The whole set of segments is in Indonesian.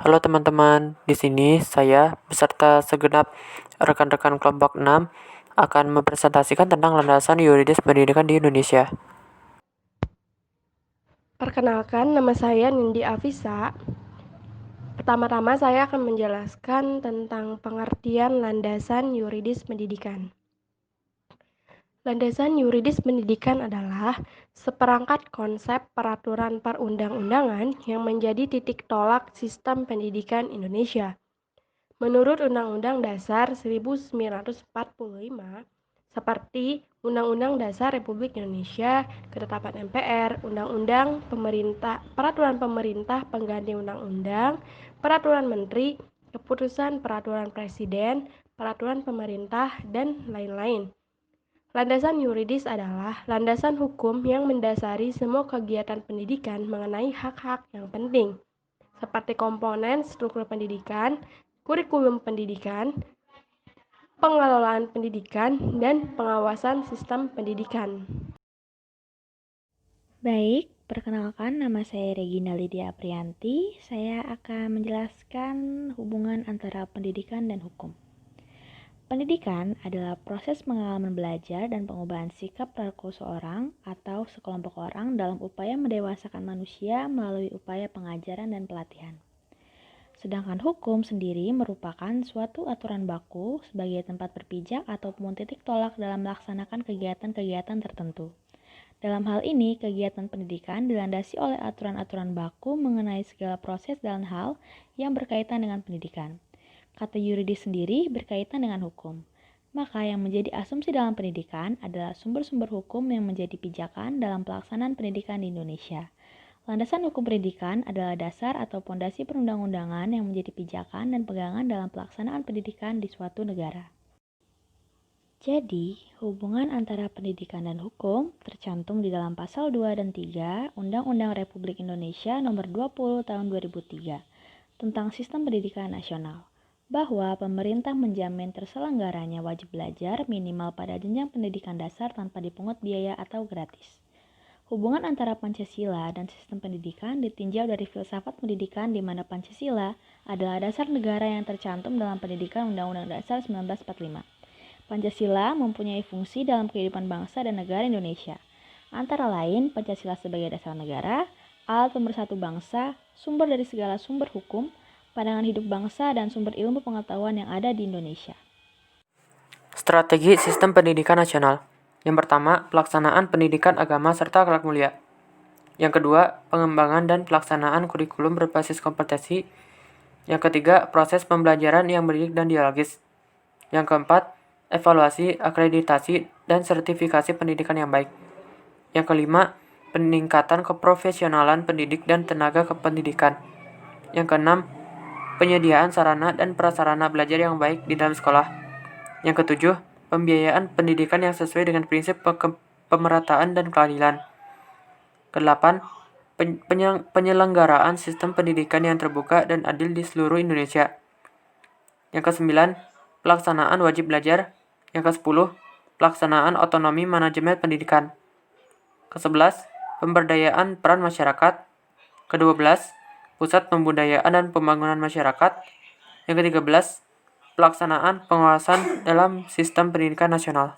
Halo teman-teman, di sini saya beserta segenap rekan-rekan kelompok 6 akan mempresentasikan tentang landasan yuridis pendidikan di Indonesia. Perkenalkan, nama saya Nindi Afisa. Pertama-tama saya akan menjelaskan tentang pengertian landasan yuridis pendidikan. Landasan yuridis pendidikan adalah seperangkat konsep peraturan perundang-undangan yang menjadi titik tolak sistem pendidikan Indonesia. Menurut Undang-Undang Dasar 1945, seperti Undang-Undang Dasar Republik Indonesia, Ketetapan MPR, Undang-Undang Pemerintah, Peraturan Pemerintah Pengganti Undang-Undang, Peraturan Menteri, Keputusan Peraturan Presiden, Peraturan Pemerintah, dan lain-lain. Landasan yuridis adalah landasan hukum yang mendasari semua kegiatan pendidikan mengenai hak-hak yang penting, seperti komponen struktur pendidikan, kurikulum pendidikan, pengelolaan pendidikan, dan pengawasan sistem pendidikan. Baik, perkenalkan nama saya Regina Lydia Aprianti. Saya akan menjelaskan hubungan antara pendidikan dan hukum. Pendidikan adalah proses pengalaman belajar dan pengubahan sikap perilaku seorang atau sekelompok orang dalam upaya mendewasakan manusia melalui upaya pengajaran dan pelatihan. Sedangkan hukum sendiri merupakan suatu aturan baku sebagai tempat berpijak ataupun titik tolak dalam melaksanakan kegiatan-kegiatan tertentu. Dalam hal ini, kegiatan pendidikan dilandasi oleh aturan-aturan baku mengenai segala proses dan hal yang berkaitan dengan pendidikan. Kata yuridis sendiri berkaitan dengan hukum. Maka yang menjadi asumsi dalam pendidikan adalah sumber-sumber hukum yang menjadi pijakan dalam pelaksanaan pendidikan di Indonesia. Landasan hukum pendidikan adalah dasar atau pondasi perundang-undangan yang menjadi pijakan dan pegangan dalam pelaksanaan pendidikan di suatu negara. Jadi, hubungan antara pendidikan dan hukum tercantum di dalam pasal 2 dan 3 Undang-Undang Republik Indonesia Nomor 20 Tahun 2003 tentang Sistem Pendidikan Nasional, bahwa pemerintah menjamin terselenggaranya wajib belajar minimal pada jenjang pendidikan dasar tanpa dipungut biaya atau gratis. Hubungan antara Pancasila dan sistem pendidikan ditinjau dari filsafat pendidikan di mana Pancasila adalah dasar negara yang tercantum dalam pendidikan Undang-Undang Dasar 1945. Pancasila mempunyai fungsi dalam kehidupan bangsa dan negara Indonesia. Antara lain, Pancasila sebagai dasar negara, alat pemersatu bangsa, sumber dari segala sumber hukum, pandangan hidup bangsa, dan sumber ilmu pengetahuan yang ada di Indonesia. Strategi Sistem Pendidikan Nasional. Yang pertama, pelaksanaan pendidikan agama serta akhlak mulia. Yang kedua, pengembangan dan pelaksanaan kurikulum berbasis kompetensi. Yang ketiga, proses pembelajaran yang mendidik dan dialogis. Yang keempat, evaluasi, akreditasi, dan sertifikasi pendidikan yang baik. Yang kelima, peningkatan keprofesionalan pendidik dan tenaga kependidikan. Yang keenam, penyediaan sarana dan prasarana belajar yang baik di dalam sekolah. Yang ketujuh, pembiayaan pendidikan yang sesuai dengan prinsip pemerataan dan keadilan. Kedelapan, penyelenggaraan sistem pendidikan yang terbuka dan adil di seluruh Indonesia. Yang kesembilan, pelaksanaan wajib belajar. Yang kesepuluh, pelaksanaan otonomi manajemen pendidikan. Ke-11, pemberdayaan peran masyarakat. Ke-12, pusat pembudayaan dan pembangunan masyarakat. Yang ke-13, pelaksanaan pengawasan dalam sistem pendidikan nasional.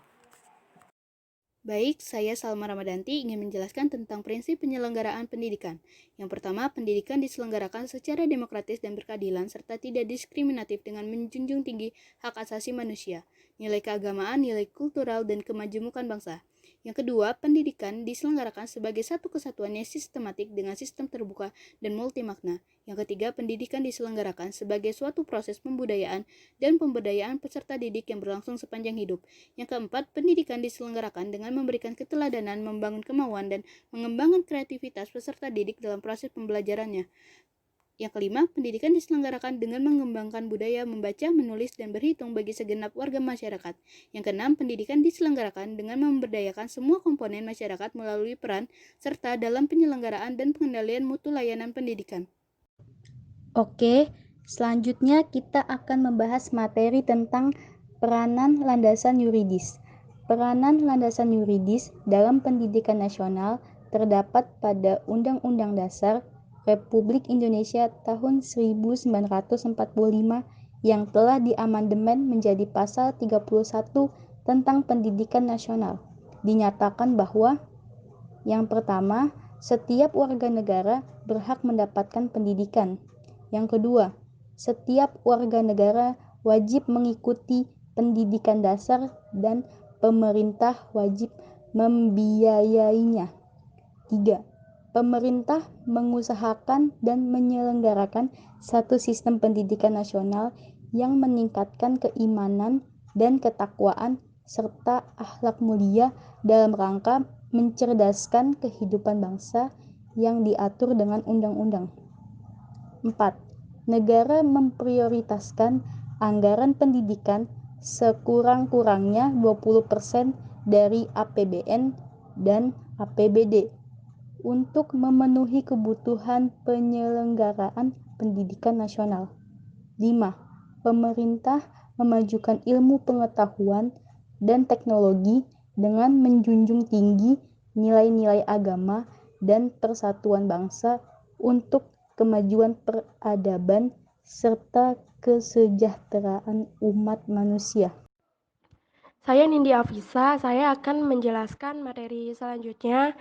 Baik, saya Salma Ramadanti ingin menjelaskan tentang prinsip penyelenggaraan pendidikan. Yang pertama, pendidikan diselenggarakan secara demokratis dan berkeadilan serta tidak diskriminatif dengan menjunjung tinggi hak asasi manusia, nilai keagamaan, nilai kultural, dan kemajemukan bangsa. Yang kedua, pendidikan diselenggarakan sebagai satu kesatuan yang sistematik dengan sistem terbuka dan multimakna. Yang ketiga, pendidikan diselenggarakan sebagai suatu proses pembudayaan dan pemberdayaan peserta didik yang berlangsung sepanjang hidup. Yang keempat, pendidikan diselenggarakan dengan memberikan keteladanan, membangun kemauan, dan mengembangkan kreativitas peserta didik dalam proses pembelajarannya. Yang kelima, pendidikan diselenggarakan dengan mengembangkan budaya membaca, menulis, dan berhitung bagi segenap warga masyarakat. Yang keenam, pendidikan diselenggarakan dengan memberdayakan semua komponen masyarakat melalui peran serta dalam penyelenggaraan dan pengendalian mutu layanan pendidikan. Oke, selanjutnya kita akan membahas materi tentang peranan landasan yuridis. Peranan landasan yuridis dalam pendidikan nasional terdapat pada Undang-Undang Dasar Republik Indonesia tahun 1945 yang telah diamandemen menjadi pasal 31 tentang pendidikan nasional. Dinyatakan bahwa yang pertama, setiap warga negara berhak mendapatkan pendidikan. Yang kedua, setiap warga negara wajib mengikuti pendidikan dasar dan pemerintah wajib membiayainya. 3. Pemerintah mengusahakan dan menyelenggarakan satu sistem pendidikan nasional yang meningkatkan keimanan dan ketakwaan serta akhlak mulia dalam rangka mencerdaskan kehidupan bangsa yang diatur dengan undang-undang. 4. Negara memprioritaskan anggaran pendidikan sekurang-kurangnya 20% dari APBN dan APBD untuk memenuhi kebutuhan penyelenggaraan pendidikan nasional. 5. Pemerintah memajukan ilmu pengetahuan dan teknologi dengan menjunjung tinggi nilai-nilai agama dan persatuan bangsa untuk kemajuan peradaban serta kesejahteraan umat manusia. Saya Nindi Afisa, saya akan menjelaskan materi selanjutnya,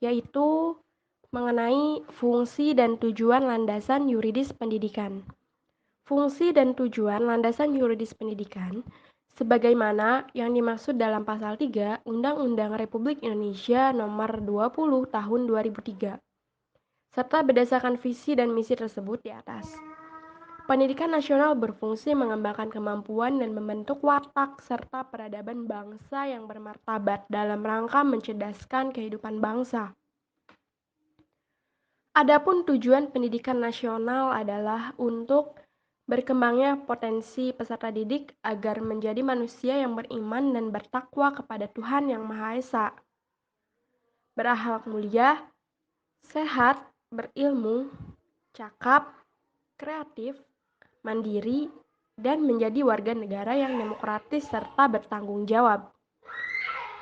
yaitu mengenai fungsi dan tujuan landasan yuridis pendidikan. Fungsi dan tujuan landasan yuridis pendidikan sebagaimana yang dimaksud dalam pasal 3 Undang-Undang Republik Indonesia Nomor 20 Tahun 2003 serta berdasarkan visi dan misi tersebut di atas. Pendidikan nasional berfungsi mengembangkan kemampuan dan membentuk watak serta peradaban bangsa yang bermartabat dalam rangka mencerdaskan kehidupan bangsa. Adapun tujuan pendidikan nasional adalah untuk berkembangnya potensi peserta didik agar menjadi manusia yang beriman dan bertakwa kepada Tuhan Yang Maha Esa, berakhlak mulia, sehat, berilmu, cakap, kreatif, mandiri, dan menjadi warga negara yang demokratis serta bertanggung jawab.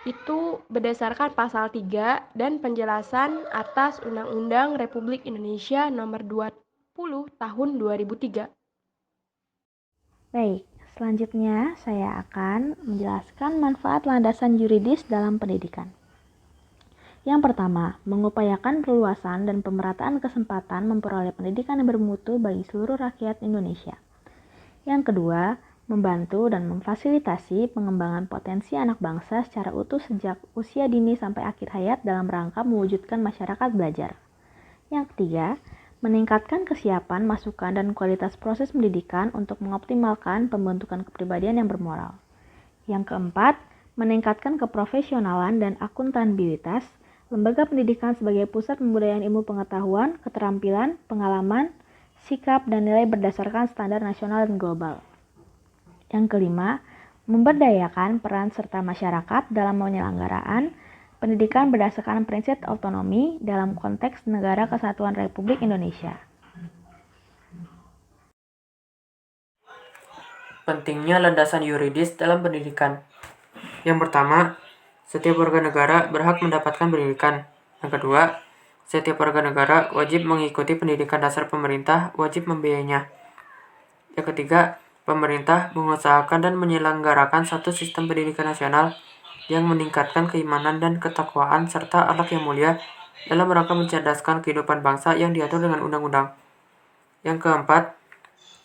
Itu berdasarkan pasal 3 dan penjelasan atas Undang-Undang Republik Indonesia Nomor 20 Tahun 2003. Baik, selanjutnya saya akan menjelaskan manfaat landasan yuridis dalam pendidikan. Yang pertama, mengupayakan perluasan dan pemerataan kesempatan memperoleh pendidikan yang bermutu bagi seluruh rakyat Indonesia. Yang kedua, membantu dan memfasilitasi pengembangan potensi anak bangsa secara utuh sejak usia dini sampai akhir hayat dalam rangka mewujudkan masyarakat belajar. Yang ketiga, meningkatkan kesiapan, masukan, dan kualitas proses pendidikan untuk mengoptimalkan pembentukan kepribadian yang bermoral. Yang keempat, meningkatkan keprofesionalan dan akuntabilitas lembaga pendidikan sebagai pusat pembudayaan ilmu pengetahuan, keterampilan, pengalaman, sikap, dan nilai berdasarkan standar nasional dan global. Yang kelima, memberdayakan peran serta masyarakat dalam penyelenggaraan pendidikan berdasarkan prinsip otonomi dalam konteks Negara Kesatuan Republik Indonesia. Pentingnya landasan yuridis dalam pendidikan. Yang pertama, setiap warga negara berhak mendapatkan pendidikan. Yang kedua, setiap warga negara wajib mengikuti pendidikan dasar pemerintah wajib membiayainya. Yang ketiga, pemerintah mengusahakan dan menyelenggarakan satu sistem pendidikan nasional yang meningkatkan keimanan dan ketakwaan serta akhlak yang mulia dalam rangka mencerdaskan kehidupan bangsa yang diatur dengan undang-undang. Yang keempat,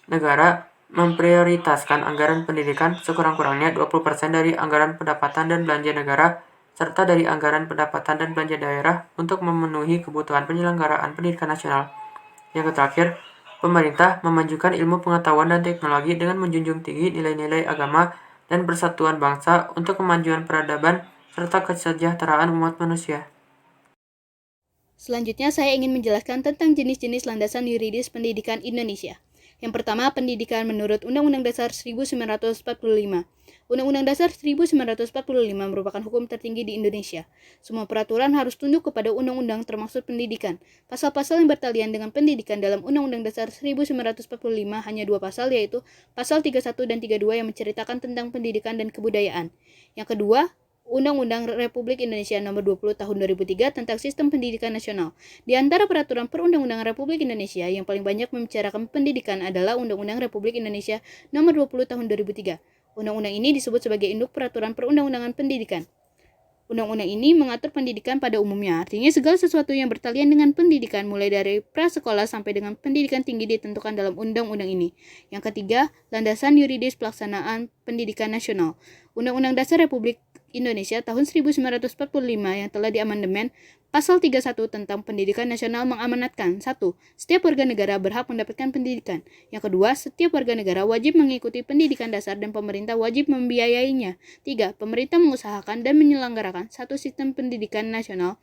negara memprioritaskan anggaran pendidikan sekurang-kurangnya 20% dari anggaran pendapatan dan belanja negara serta dari anggaran pendapatan dan belanja daerah untuk memenuhi kebutuhan penyelenggaraan pendidikan nasional. Yang terakhir, pemerintah memajukan ilmu pengetahuan dan teknologi dengan menjunjung tinggi nilai-nilai agama dan persatuan bangsa untuk kemajuan peradaban serta kesejahteraan umat manusia. Selanjutnya saya ingin menjelaskan tentang jenis-jenis landasan yuridis pendidikan Indonesia. Yang pertama, pendidikan menurut Undang-Undang Dasar 1945. Undang-Undang Dasar 1945 merupakan hukum tertinggi di Indonesia. Semua peraturan harus tunduk kepada undang-undang termasuk pendidikan. Pasal-pasal yang bertalian dengan pendidikan dalam Undang-Undang Dasar 1945 hanya 2 pasal, yaitu pasal 31 dan 32 yang menceritakan tentang pendidikan dan kebudayaan. Yang kedua, Undang-Undang Republik Indonesia Nomor 20 Tahun 2003 tentang Sistem Pendidikan Nasional. Di antara peraturan perundang-undangan Republik Indonesia yang paling banyak membicarakan pendidikan adalah Undang-Undang Republik Indonesia Nomor 20 Tahun 2003. Undang-undang ini disebut sebagai induk peraturan perundang-undangan pendidikan. Undang-undang ini mengatur pendidikan pada umumnya, artinya segala sesuatu yang bertalian dengan pendidikan mulai dari prasekolah sampai dengan pendidikan tinggi ditentukan dalam undang-undang ini. Yang ketiga, landasan yuridis pelaksanaan pendidikan nasional. Undang-Undang Dasar Republik Indonesia tahun 1945 yang telah diamandemen Pasal 31 tentang pendidikan nasional mengamanatkan 1. Setiap warga negara berhak mendapatkan pendidikan. Yang kedua, setiap warga negara wajib mengikuti pendidikan dasar dan pemerintah wajib membiayainya. 3. Pemerintah mengusahakan dan menyelenggarakan satu sistem pendidikan nasional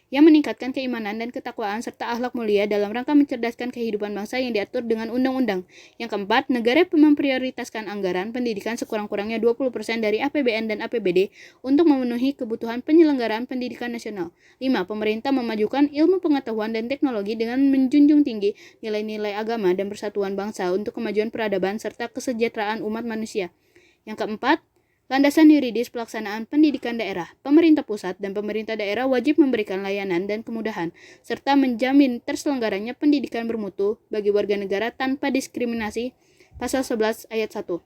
yang meningkatkan keimanan dan ketakwaan serta akhlak mulia dalam rangka mencerdaskan kehidupan bangsa yang diatur dengan undang-undang. Yang keempat, negara memprioritaskan anggaran pendidikan sekurang-kurangnya 20% dari APBN dan APBD untuk memenuhi kebutuhan penyelenggaraan pendidikan nasional. 5. Pemerintah memajukan ilmu pengetahuan dan teknologi dengan menjunjung tinggi nilai-nilai agama dan persatuan bangsa untuk kemajuan peradaban serta kesejahteraan umat manusia. Yang keempat, landasan yuridis pelaksanaan pendidikan daerah. Pemerintah pusat dan pemerintah daerah wajib memberikan layanan dan kemudahan, serta menjamin terselenggaranya pendidikan bermutu bagi warga negara tanpa diskriminasi. Pasal 11 ayat 1.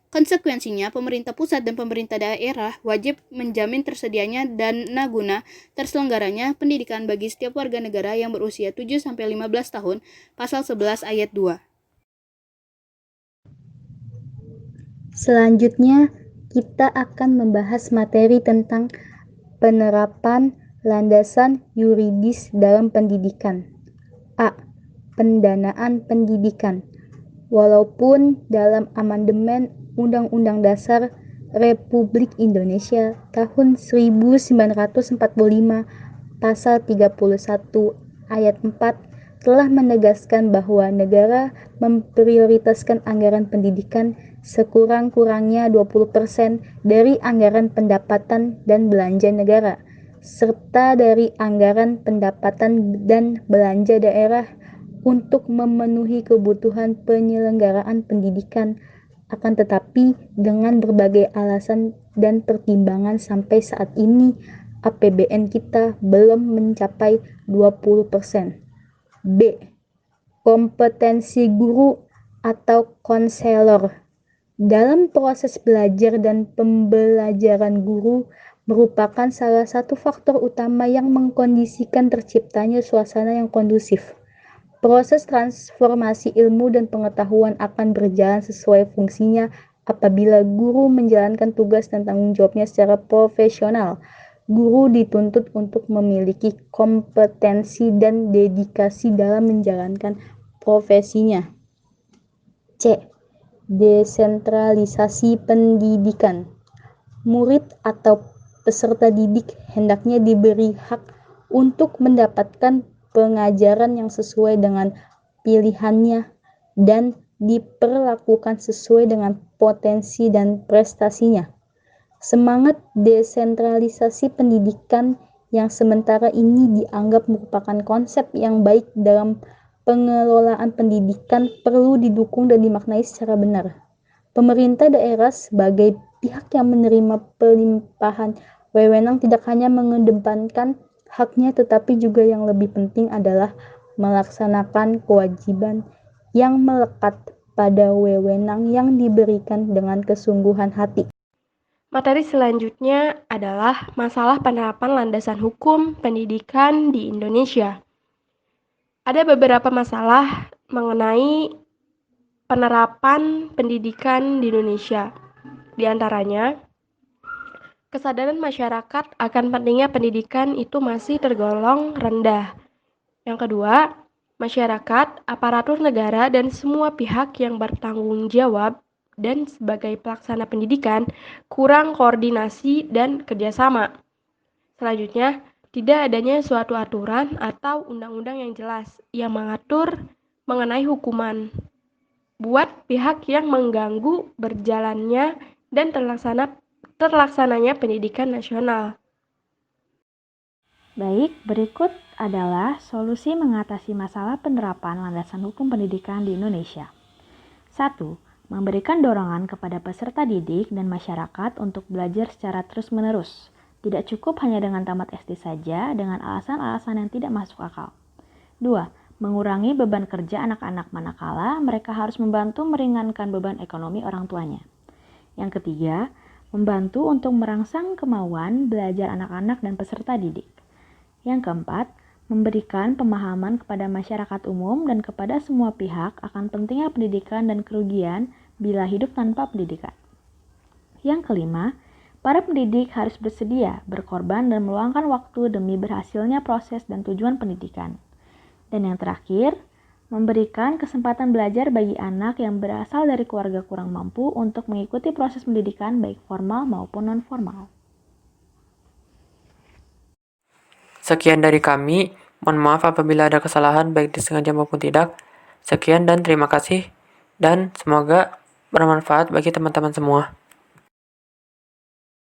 Konsekuensinya, pemerintah pusat dan pemerintah daerah wajib menjamin tersedianya dana guna terselenggaranya pendidikan bagi setiap warga negara yang berusia 7-15 tahun. Pasal 11 ayat 2. Selanjutnya, kita akan membahas materi tentang penerapan landasan yuridis dalam pendidikan. A. Pendanaan pendidikan. Walaupun dalam amandemen Undang-Undang Dasar Republik Indonesia tahun 1945 Pasal 31 ayat 4 telah menegaskan bahwa negara memprioritaskan anggaran pendidikan sekurang-kurangnya 20% dari anggaran pendapatan dan belanja negara, serta dari anggaran pendapatan dan belanja daerah untuk memenuhi kebutuhan penyelenggaraan pendidikan. Akan tetapi, dengan berbagai alasan dan pertimbangan sampai saat ini, APBN kita belum mencapai 20%. B. Kompetensi guru atau konselor. Dalam proses belajar dan pembelajaran, guru merupakan salah satu faktor utama yang mengkondisikan terciptanya suasana yang kondusif. Proses transformasi ilmu dan pengetahuan akan berjalan sesuai fungsinya apabila guru menjalankan tugas dan tanggung jawabnya secara profesional. Guru dituntut untuk memiliki kompetensi dan dedikasi dalam menjalankan profesinya. C. Desentralisasi pendidikan. Murid atau peserta didik hendaknya diberi hak untuk mendapatkan pengajaran yang sesuai dengan pilihannya dan diperlakukan sesuai dengan potensi dan prestasinya. Semangat desentralisasi pendidikan yang sementara ini dianggap merupakan konsep yang baik dalam pengelolaan pendidikan perlu didukung dan dimaknai secara benar. Pemerintah daerah sebagai pihak yang menerima pelimpahan wewenang tidak hanya mengedepankan haknya, tetapi juga yang lebih penting adalah melaksanakan kewajiban yang melekat pada wewenang yang diberikan dengan kesungguhan hati. Materi selanjutnya adalah masalah penerapan landasan hukum pendidikan di Indonesia. Ada beberapa masalah mengenai penerapan pendidikan di Indonesia. Di antaranya, kesadaran masyarakat akan pentingnya pendidikan itu masih tergolong rendah. Yang kedua, masyarakat, aparatur negara, dan semua pihak yang bertanggung jawab dan sebagai pelaksana pendidikan kurang koordinasi dan kerjasama. Selanjutnya, tidak adanya suatu aturan atau undang-undang yang jelas yang mengatur mengenai hukuman buat pihak yang mengganggu berjalannya dan terlaksananya pendidikan nasional. Baik, berikut adalah solusi mengatasi masalah penerapan landasan hukum pendidikan di Indonesia. 1. memberikan dorongan kepada peserta didik dan masyarakat untuk belajar secara terus-menerus. Tidak cukup hanya dengan tamat SD saja dengan alasan-alasan yang tidak masuk akal. 2. Mengurangi beban kerja anak-anak manakala mereka harus membantu meringankan beban ekonomi orang tuanya. Yang ketiga, membantu untuk merangsang kemauan belajar anak-anak dan peserta didik. Yang keempat, memberikan pemahaman kepada masyarakat umum dan kepada semua pihak akan pentingnya pendidikan dan kerugian bila hidup tanpa pendidikan. Yang kelima, para pendidik harus bersedia berkorban dan meluangkan waktu demi berhasilnya proses dan tujuan pendidikan. Dan yang terakhir, memberikan kesempatan belajar bagi anak yang berasal dari keluarga kurang mampu untuk mengikuti proses pendidikan baik formal maupun non-formal. Sekian dari kami. Mohon maaf apabila ada kesalahan baik disengaja maupun tidak. Sekian dan terima kasih. Dan semoga bermanfaat bagi teman-teman semua.